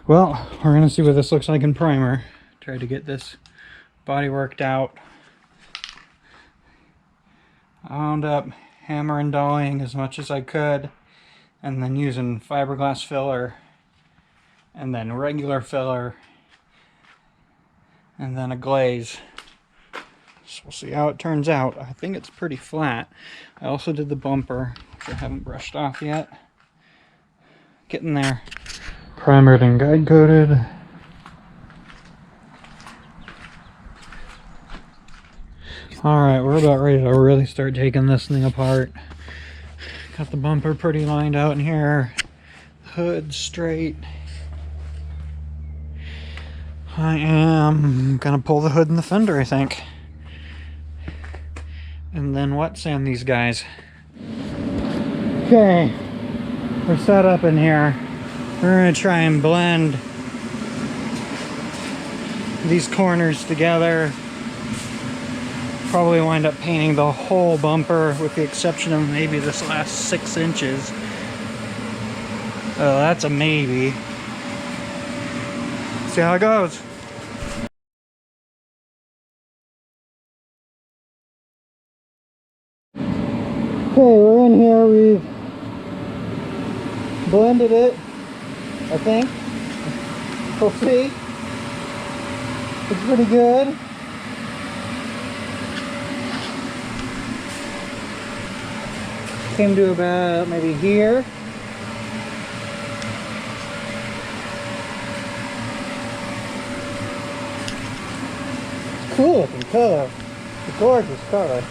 Well, we're gonna see what this looks like in primer. Try to get this body worked out. I wound up hammer and dollying as much as I could, and then using fiberglass filler, and then regular filler, and then a glaze. So we'll see how it turns out. I think it's pretty flat. I also did the bumper, which I haven't brushed off yet. Getting there. Primered and guide coated. Alright, we're about ready to really start taking this thing apart. Got the bumper pretty lined out in here. Hood straight. I am gonna pull the hood and the fender, I think. And then wet sand these guys. Okay, we're set up in here. We're gonna try and blend these corners together. Probably wind up painting the whole bumper with the exception of maybe this last 6 inches. Oh, that's a maybe. See how it goes. Okay, we're in here. We've blended it, I think. We'll see. It's pretty good. Came to about maybe here. It's cool looking color. It's a gorgeous color.